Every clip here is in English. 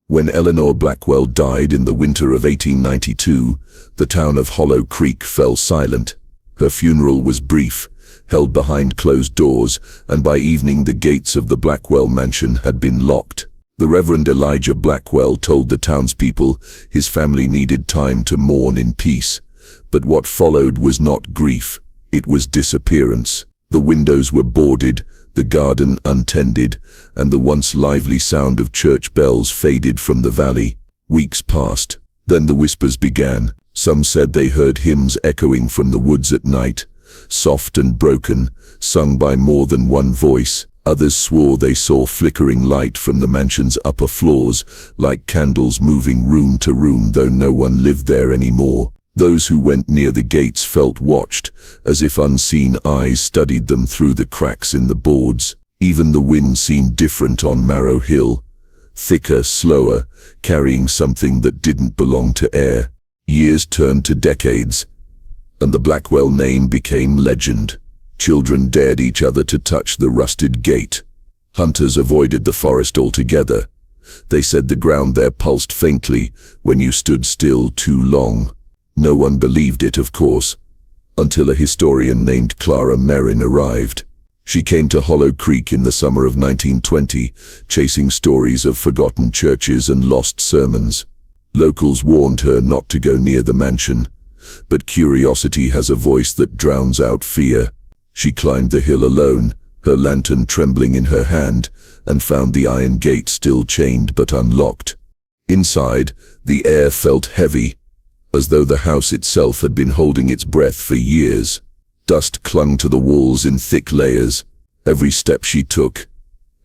When Eleanor Blackwell died in the winter of 1892, the town of Hollow Creek fell silent. Her funeral was brief, held behind closed doors, and by evening the gates of the Blackwell mansion had been locked. The Reverend Elijah Blackwell told the townspeople his family needed time to mourn in peace. But what followed was not grief, it was disappearance. The windows were boarded, the garden untended, and the once lively sound of church bells faded from the valley. Weeks passed. Then the whispers began. Some said they heard hymns echoing from the woods at night, soft and broken, sung by more than one voice. Others swore they saw flickering light from the mansion's upper floors, like candles moving room to room, though no one lived there anymore. Those who went near the gates felt watched, as if unseen eyes studied them through the cracks in the boards. Even the wind seemed different on Marrow Hill, thicker, slower, carrying something that didn't belong to air. Years turned to decades, and the Blackwell name became legend. Children dared each other to touch the rusted gate. Hunters avoided the forest altogether. They said the ground there pulsed faintly when you stood still too long. No one believed it, of course, until a historian named Clara Merrin arrived. She came to Hollow Creek in the summer of 1920, chasing stories of forgotten churches and lost sermons. Locals warned her not to go near the mansion, but curiosity has a voice that drowns out fear. She climbed the hill alone, her lantern trembling in her hand, and found the iron gate still chained but unlocked. Inside, the air felt heavy, as though the house itself had been holding its breath for years. Dust clung to the walls in thick layers. Every step she took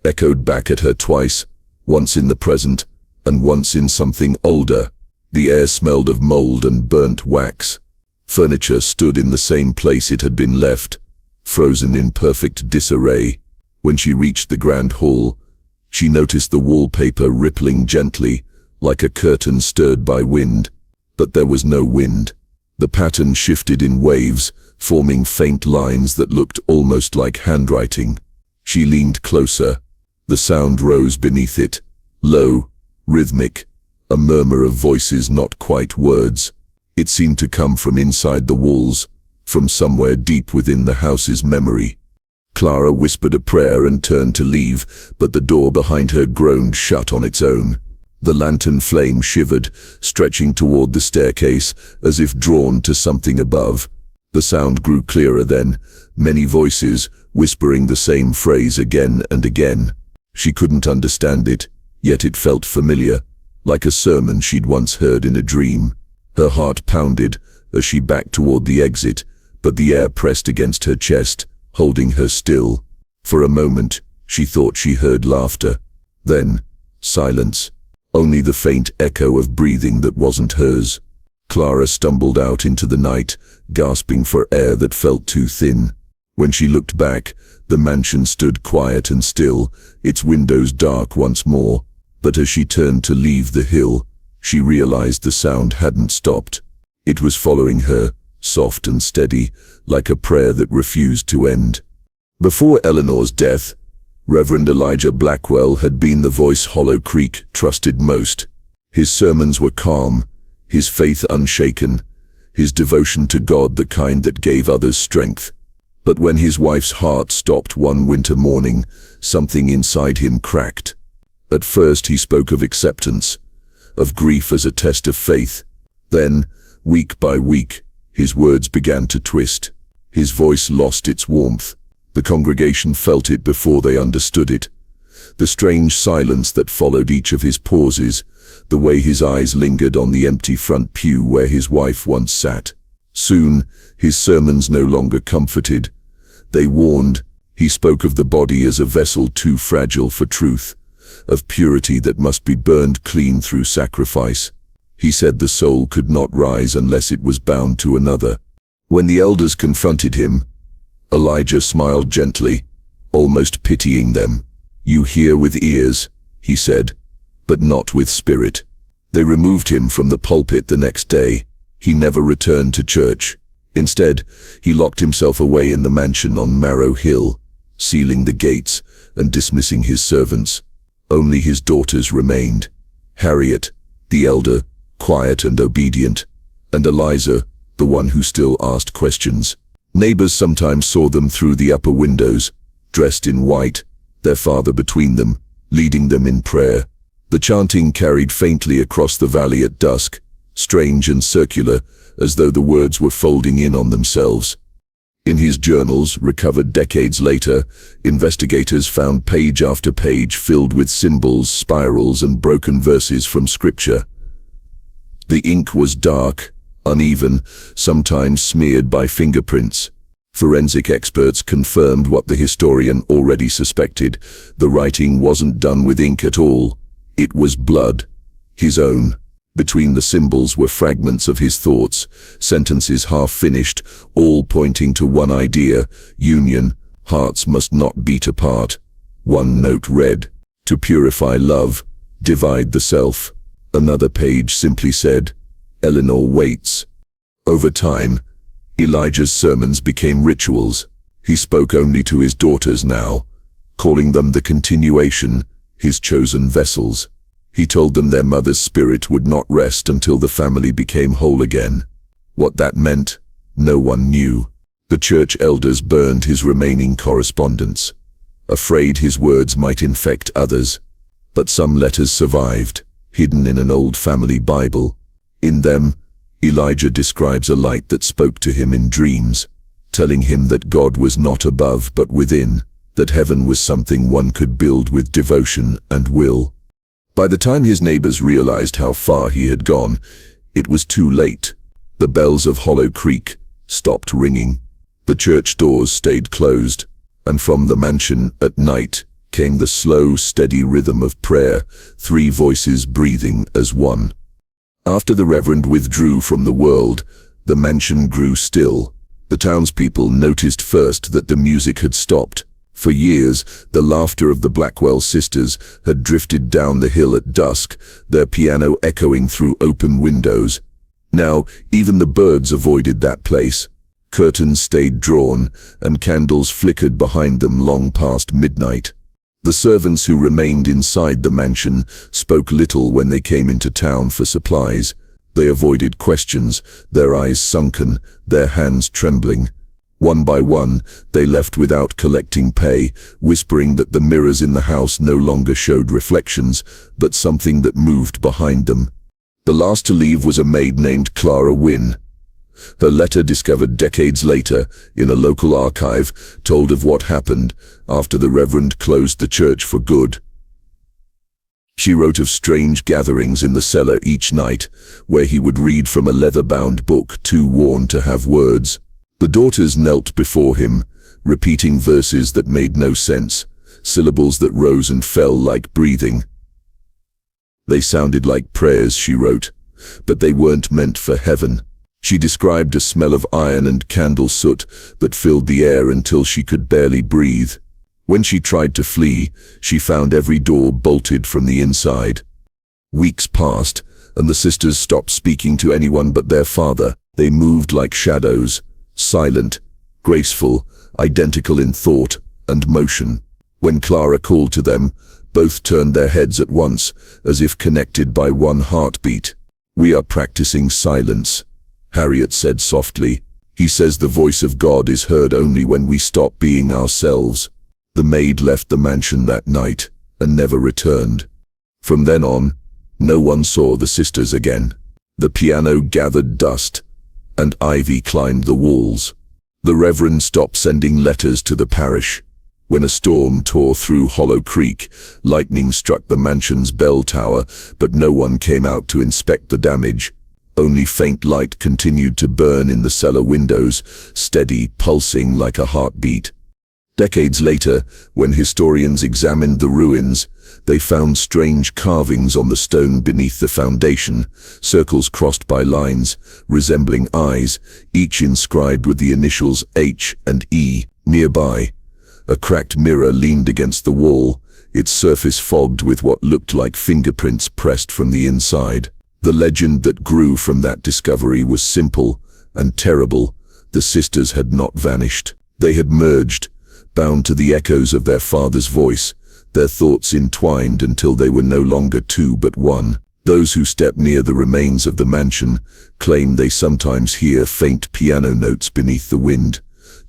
echoed back at her twice, once in the present, and once in something older. The air smelled of mold and burnt wax. Furniture stood in the same place it had been left, frozen in perfect disarray. When she reached the grand hall, she noticed the wallpaper rippling gently, like a curtain stirred by wind. But there was no wind. The pattern shifted in waves, forming faint lines that looked almost like handwriting. She leaned closer. The sound rose beneath it, low, rhythmic, a murmur of voices, not quite words. It seemed to come from inside the walls, from somewhere deep within the house's memory. Clara whispered a prayer and turned to leave, but the door behind her groaned shut on its own. The lantern flame shivered, stretching toward the staircase, as if drawn to something above. The sound grew clearer then, many voices, whispering the same phrase again and again. She couldn't understand it, yet it felt familiar, like a sermon she'd once heard in a dream. Her heart pounded as she backed toward the exit, but the air pressed against her chest, holding her still. For a moment, she thought she heard laughter. Then, silence. Only the faint echo of breathing that wasn't hers. Clara stumbled out into the night, gasping for air that felt too thin. When she looked back, the mansion stood quiet and still, its windows dark once more. But as she turned to leave the hill, she realized the sound hadn't stopped. It was following her, soft and steady, like a prayer that refused to end. Before Eleanor's death, Reverend Elijah Blackwell had been the voice Hollow Creek trusted most. His sermons were calm, his faith unshaken, his devotion to God the kind that gave others strength. But when his wife's heart stopped one winter morning, something inside him cracked. At first he spoke of acceptance, of grief as a test of faith. Then, week by week, his words began to twist. His voice lost its warmth. The congregation felt it before they understood it. The strange silence that followed each of his pauses, the way his eyes lingered on the empty front pew where his wife once sat. Soon, his sermons no longer comforted. They warned. He spoke of the body as a vessel too fragile for truth, of purity that must be burned clean through sacrifice. He said the soul could not rise unless it was bound to another. When the elders confronted him, Elijah smiled gently, almost pitying them. "You hear with ears," he said, "but not with spirit." They removed him from the pulpit the next day. He never returned to church. Instead, he locked himself away in the mansion on Marrow Hill, sealing the gates and dismissing his servants. Only his daughters remained. Harriet, the elder, quiet and obedient, and Eliza, the one who still asked questions. Neighbors sometimes saw them through the upper windows, dressed in white, their father between them, leading them in prayer. The chanting carried faintly across the valley at dusk, strange and circular, as though the words were folding in on themselves. In his journals, recovered decades later, investigators found page after page filled with symbols, spirals, and broken verses from scripture. The ink was dark, uneven, sometimes smeared by fingerprints. Forensic experts confirmed what the historian already suspected. The writing wasn't done with ink at all. It was blood, his own. Between the symbols were fragments of his thoughts, sentences half-finished, all pointing to one idea: union. Hearts must not beat apart. One note read, "To purify love, divide the self." Another page simply said, "Eleanor waits." Over time, Elijah's sermons became rituals. He spoke only to his daughters now, calling them the continuation, his chosen vessels. He told them their mother's spirit would not rest until the family became whole again. What that meant, no one knew. The church elders burned his remaining correspondence, afraid his words might infect others. But some letters survived, hidden in an old family Bible. In them, Elijah describes a light that spoke to him in dreams, telling him that God was not above but within, that heaven was something one could build with devotion and will. By the time his neighbors realized how far he had gone, it was too late. The bells of Hollow Creek stopped ringing. The church doors stayed closed, and from the mansion at night came the slow, steady rhythm of prayer, 3 voices breathing as one. After the Reverend withdrew from the world, the mansion grew still. The townspeople noticed first that the music had stopped. For years, the laughter of the Blackwell sisters had drifted down the hill at dusk, their piano echoing through open windows. Now, even the birds avoided that place. Curtains stayed drawn, and candles flickered behind them long past midnight. The servants who remained inside the mansion spoke little when they came into town for supplies. They avoided questions, their eyes sunken, their hands trembling. One by one, they left without collecting pay, whispering that the mirrors in the house no longer showed reflections, but something that moved behind them. The last to leave was a maid named Clara Wynne. Her letter, discovered decades later in a local archive, told of what happened after the Reverend closed the church for good. She wrote of strange gatherings in the cellar each night, where he would read from a leather-bound book too worn to have words. The daughters knelt before him, repeating verses that made no sense, syllables that rose and fell like breathing. They sounded like prayers, she wrote, but they weren't meant for heaven. She described a smell of iron and candle soot that filled the air until she could barely breathe. When she tried to flee, she found every door bolted from the inside. Weeks passed, and the sisters stopped speaking to anyone but their father. They moved like shadows, silent, graceful, identical in thought and motion. When Clara called to them, both turned their heads at once, as if connected by one heartbeat. "We are practicing silence," Harriet said softly. "He says the voice of God is heard only when we stop being ourselves." The maid left the mansion that night and never returned. From then on, no one saw the sisters again. The piano gathered dust, and ivy climbed the walls. The Reverend stopped sending letters to the parish. When a storm tore through Hollow Creek, lightning struck the mansion's bell tower, but no one came out to inspect the damage. Only faint light continued to burn in the cellar windows, steady, pulsing like a heartbeat. Decades later, when historians examined the ruins, they found strange carvings on the stone beneath the foundation, circles crossed by lines, resembling eyes, each inscribed with the initials H and E. Nearby, a cracked mirror leaned against the wall, its surface fogged with what looked like fingerprints pressed from the inside. The legend that grew from that discovery was simple and terrible. The sisters had not vanished. They had merged, bound to the echoes of their father's voice, their thoughts entwined until they were no longer two but one. Those who step near the remains of the mansion claim they sometimes hear faint piano notes beneath the wind,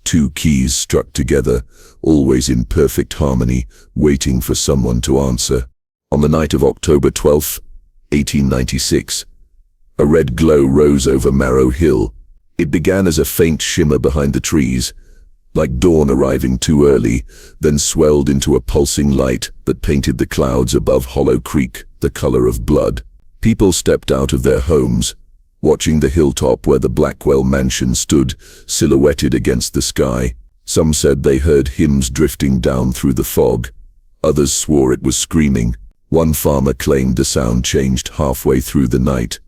two keys struck together, always in perfect harmony, waiting for someone to answer. On the night of October 12, 1896, a red glow rose over Marrow Hill. It began as a faint shimmer behind the trees, like dawn arriving too early, then swelled into a pulsing light that painted the clouds above Hollow Creek the color of blood. People stepped out of their homes, watching the hilltop where the Blackwell mansion stood, silhouetted against the sky. Some said they heard hymns drifting down through the fog. Others swore it was screaming. One farmer claimed the sound changed halfway through the night.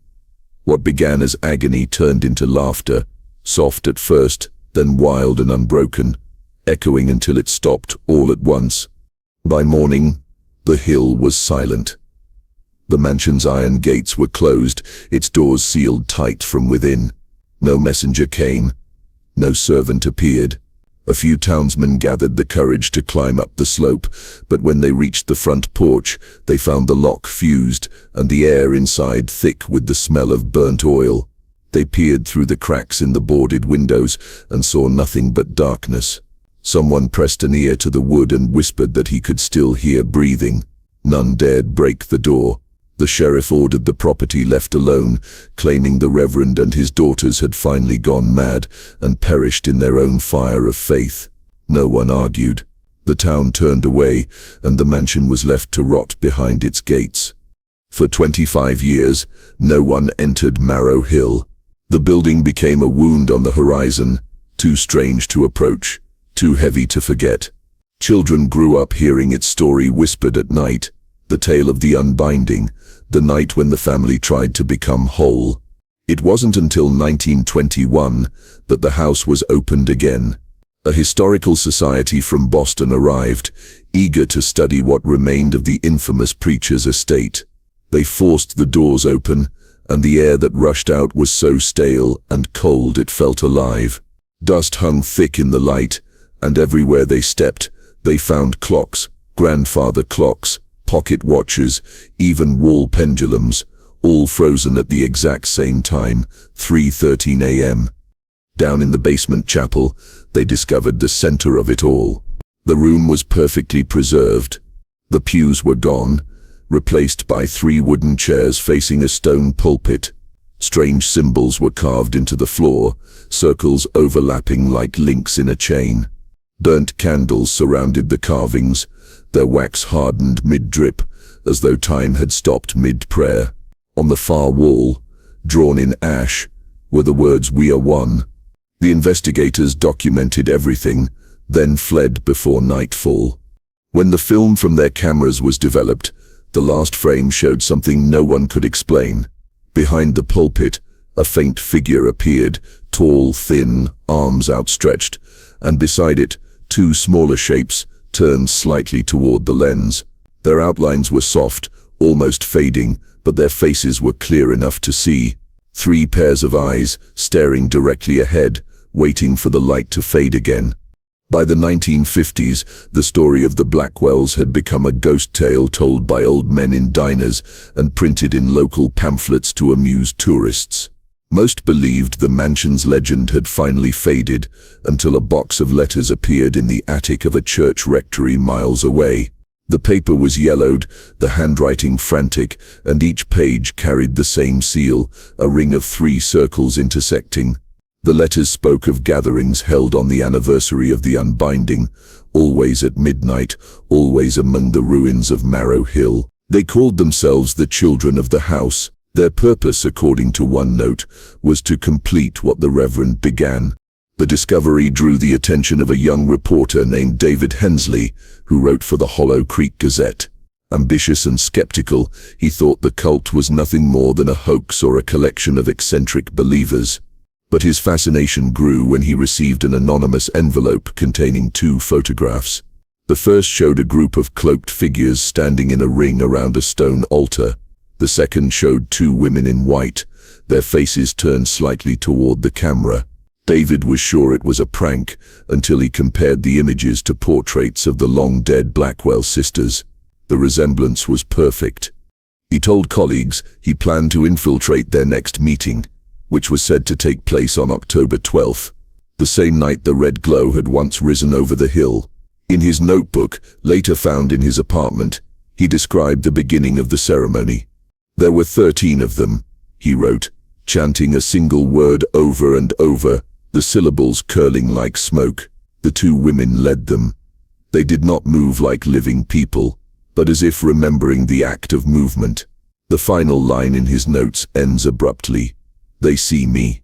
What began as agony turned into laughter, soft at first, then wild and unbroken, echoing until it stopped all at once. By morning, the hill was silent. The mansion's iron gates were closed, its doors sealed tight from within. No messenger came, no servant appeared. A few townsmen gathered the courage to climb up the slope, but when they reached the front porch, they found the lock fused and the air inside thick with the smell of burnt oil. They peered through the cracks in the boarded windows and saw nothing but darkness. Someone pressed an ear to the wood and whispered that he could still hear breathing. None dared break the door. The sheriff ordered the property left alone, claiming the Reverend and his daughters had finally gone mad and perished in their own fire of faith. No one argued. The town turned away, and the mansion was left to rot behind its gates. For 25 years, no one entered Marrow Hill. The building became a wound on the horizon, too strange to approach, too heavy to forget. Children grew up hearing its story whispered at night, the tale of the unbinding, the night when the family tried to become whole. It wasn't until 1921 that the house was opened again. A historical society from Boston arrived, eager to study what remained of the infamous preacher's estate. They forced the doors open, and the air that rushed out was so stale and cold it felt alive. Dust hung thick in the light, and everywhere they stepped, they found clocks, grandfather clocks, pocket watches, even wall pendulums, all frozen at the exact same time, 3:13 a.m. Down in the basement chapel, they discovered the center of it all. The room was perfectly preserved. The pews were gone, replaced by 3 wooden chairs facing a stone pulpit. Strange symbols were carved into the floor, circles overlapping like links in a chain. Burnt candles surrounded the carvings, their wax hardened mid-drip, as though time had stopped mid-prayer. On the far wall, drawn in ash, were the words, "We are one." The investigators documented everything, then fled before nightfall. When the film from their cameras was developed, the last frame showed something no one could explain. Behind the pulpit, a faint figure appeared, tall, thin, arms outstretched, and beside it, 2 smaller shapes turned slightly toward the lens. Their outlines were soft, almost fading, but their faces were clear enough to see. 3 pairs of eyes, staring directly ahead, waiting for the light to fade again. By the 1950s, the story of the Blackwells had become a ghost tale told by old men in diners and printed in local pamphlets to amuse tourists. Most believed the mansion's legend had finally faded until a box of letters appeared in the attic of a church rectory miles away. The paper was yellowed, the handwriting frantic, and each page carried the same seal, a ring of 3 circles intersecting. The letters spoke of gatherings held on the anniversary of the unbinding, always at midnight, always among the ruins of Marrow Hill. They called themselves the Children of the House. Their purpose, according to one note, was to complete what the Reverend began. The discovery drew the attention of a young reporter named David Hensley, who wrote for the Hollow Creek Gazette. Ambitious and skeptical, he thought the cult was nothing more than a hoax or a collection of eccentric believers. But his fascination grew when he received an anonymous envelope containing 2 photographs. The first showed a group of cloaked figures standing in a ring around a stone altar. The second showed 2 women in white, their faces turned slightly toward the camera. David was sure it was a prank until he compared the images to portraits of the long-dead Blackwell sisters. The resemblance was perfect. He told colleagues he planned to infiltrate their next meeting, which was said to take place on October 12th, the same night the red glow had once risen over the hill. In his notebook, later found in his apartment, he described the beginning of the ceremony. There were 13 of them, he wrote, chanting a single word over and over, the syllables curling like smoke. The 2 women led them. They did not move like living people, but as if remembering the act of movement. The final line in his notes ends abruptly. They see me.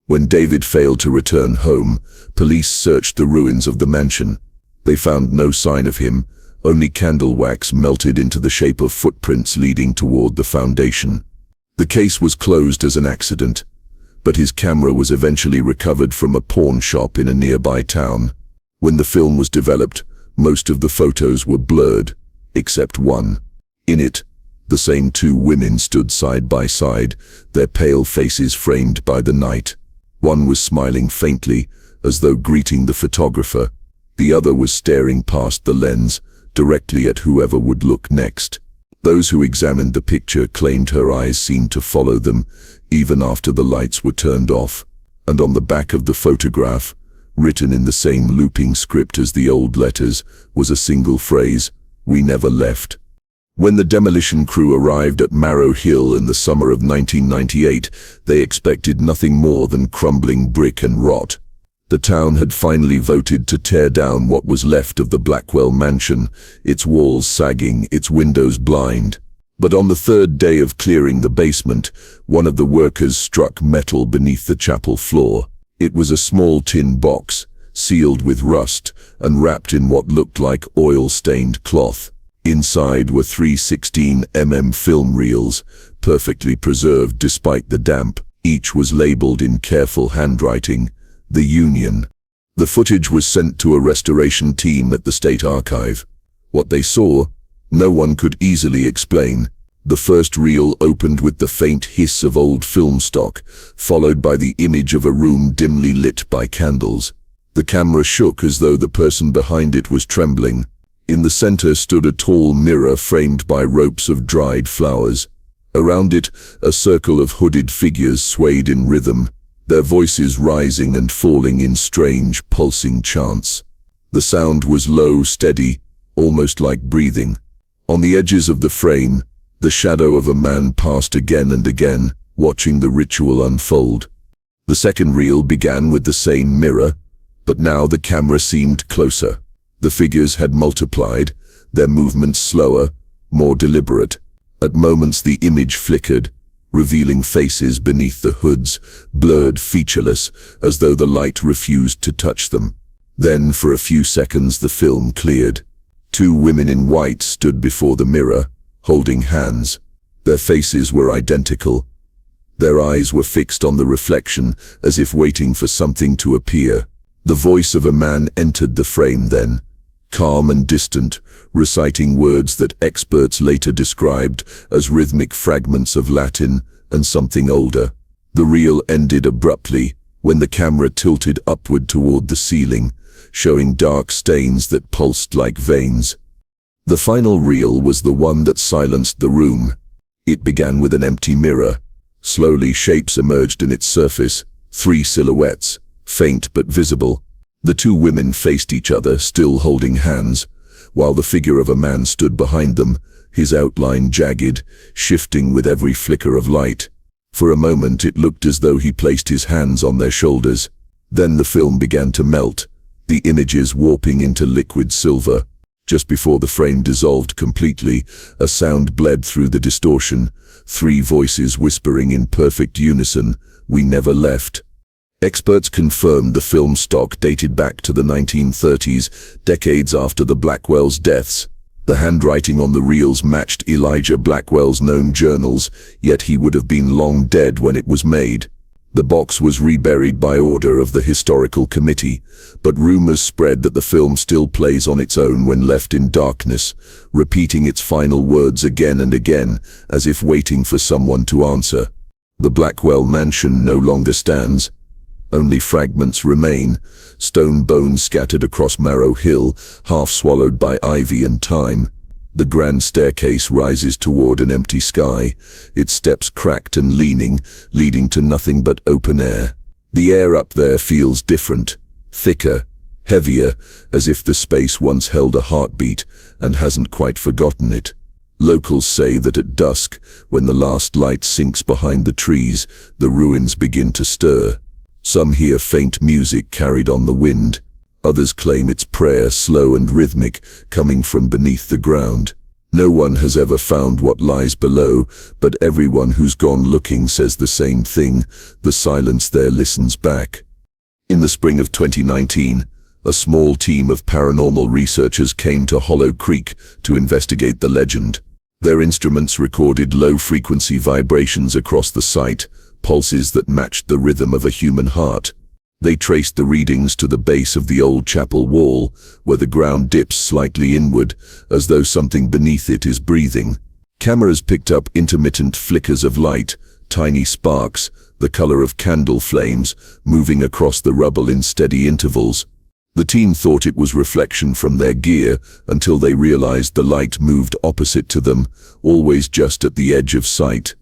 When David failed to return home, police searched the ruins of the mansion. They found no sign of him, only candle wax melted into the shape of footprints leading toward the foundation. The case was closed as an accident, but his camera was eventually recovered from a pawn shop in a nearby town. When the film was developed, most of the photos were blurred, except one. In it, the same 2 women stood side by side, their pale faces framed by the night. One was smiling faintly, as though greeting the photographer. The other was staring past the lens, directly at whoever would look next. Those who examined the picture claimed her eyes seemed to follow them, even after the lights were turned off. And on the back of the photograph, written in the same looping script as the old letters, was a single phrase, "We never left." When the demolition crew arrived at Marrow Hill in the summer of 1998, they expected nothing more than crumbling brick and rot. The town had finally voted to tear down what was left of the Blackwell mansion, its walls sagging, its windows blind. But on the 3rd day of clearing the basement, one of the workers struck metal beneath the chapel floor. It was a small tin box, sealed with rust, and wrapped in what looked like oil-stained cloth. Inside were 3 16mm film reels, perfectly preserved despite the damp. Each was labeled in careful handwriting, "The Union." The footage was sent to a restoration team at the State Archive. What they saw, no one could easily explain. The first reel opened with the faint hiss of old film stock, followed by the image of a room dimly lit by candles. The camera shook as though the person behind it was trembling. In the center stood a tall mirror framed by ropes of dried flowers. Around it, a circle of hooded figures swayed in rhythm, their voices rising and falling in strange, pulsing chants. The sound was low, steady, almost like breathing. On the edges of the frame, the shadow of a man passed again and again, watching the ritual unfold. The second reel began with the same mirror, but now the camera seemed closer. The figures had multiplied, their movements slower, more deliberate. At moments the image flickered, revealing faces beneath the hoods, blurred, featureless, as though the light refused to touch them. Then, for a few seconds, the film cleared. 2 women in white stood before the mirror, holding hands. Their faces were identical. Their eyes were fixed on the reflection, as if waiting for something to appear. The voice of a man entered the frame then, calm and distant, reciting words that experts later described as rhythmic fragments of Latin and something older. The reel ended abruptly when the camera tilted upward toward the ceiling, showing dark stains that pulsed like veins. The final reel was the one that silenced the room. It began with an empty mirror. Slowly shapes emerged in its surface, 3 silhouettes, faint but visible. The 2 women faced each other, still holding hands, while the figure of a man stood behind them, his outline jagged, shifting with every flicker of light. For a moment it looked as though he placed his hands on their shoulders. Then the film began to melt, the images warping into liquid silver. Just before the frame dissolved completely, a sound bled through the distortion, 3 voices whispering in perfect unison, "We never left." Experts confirmed the film stock dated back to the 1930s, decades after the Blackwells' deaths. The handwriting on the reels matched Elijah Blackwell's known journals, yet he would have been long dead when it was made. The box was reburied by order of the Historical Committee, but rumors spread that the film still plays on its own when left in darkness, repeating its final words again and again, as if waiting for someone to answer. The Blackwell mansion no longer stands. Only fragments remain, stone bones scattered across Marrow Hill, half swallowed by ivy and time. The grand staircase rises toward an empty sky, its steps cracked and leaning, leading to nothing but open air. The air up there feels different, thicker, heavier, as if the space once held a heartbeat and hasn't quite forgotten it. Locals say that at dusk, when the last light sinks behind the trees, the ruins begin to stir. Some hear faint music carried on the wind. Others claim it's prayer, slow and rhythmic, coming from beneath the ground. No one has ever found what lies below, but everyone who's gone looking says the same thing. The silence there listens back. In the spring of 2019, a small team of paranormal researchers came to Hollow Creek to investigate the legend. Their instruments recorded low-frequency vibrations across the site, pulses that matched the rhythm of a human heart. They traced the readings to the base of the old chapel wall, where the ground dips slightly inward, as though something beneath it is breathing. Cameras picked up intermittent flickers of light, tiny sparks, the color of candle flames, moving across the rubble in steady intervals. The team thought it was reflection from their gear until they realized the light moved opposite to them, always just at the edge of sight.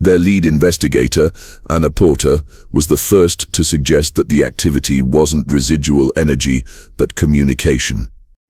Their lead investigator, Anna Porter, was the first to suggest that the activity wasn't residual energy, but communication.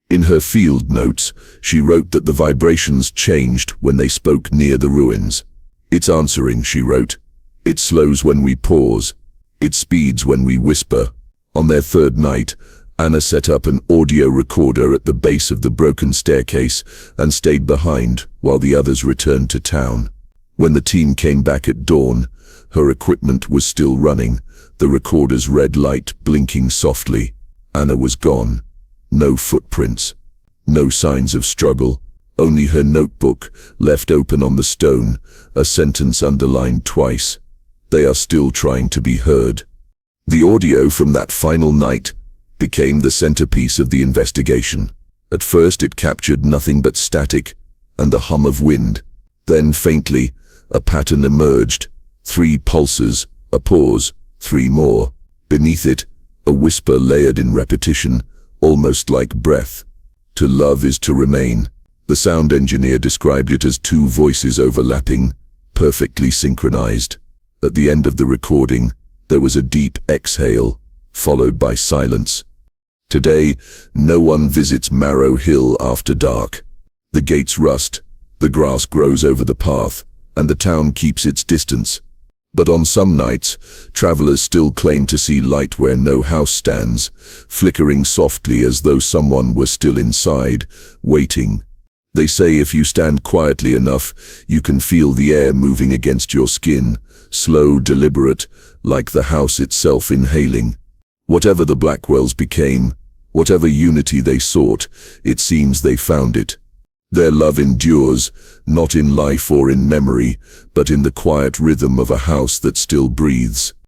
In her field notes, she wrote that the vibrations changed when they spoke near the ruins. "It's answering," she wrote. "It slows when we pause. It speeds when we whisper." On their third night, Anna set up an audio recorder at the base of the broken staircase and stayed behind while the others returned to town. When the team came back at dawn, her equipment was still running, the recorder's red light blinking softly. Anna was gone. No footprints. No signs of struggle. Only her notebook, left open on the stone, a sentence underlined twice. "They are still trying to be heard." The audio from that final night became the centerpiece of the investigation. At first it captured nothing but static and the hum of wind. Then faintly, a pattern emerged. 3 pulses, a pause, 3 more. Beneath it, a whisper layered in repetition, almost like breath. "To love is to remain." The sound engineer described it as 2 voices overlapping, perfectly synchronized. At the end of the recording, there was a deep exhale, followed by silence. Today, no one visits Marrow Hill after dark. The gates rust, the grass grows over the path, and the town keeps its distance. But on some nights, travelers still claim to see light where no house stands, flickering softly as though someone were still inside, waiting. They say if you stand quietly enough, you can feel the air moving against your skin, slow, deliberate, like the house itself inhaling. Whatever the Blackwells became, whatever unity they sought, it seems they found it. Their love endures, not in life or in memory, but in the quiet rhythm of a house that still breathes.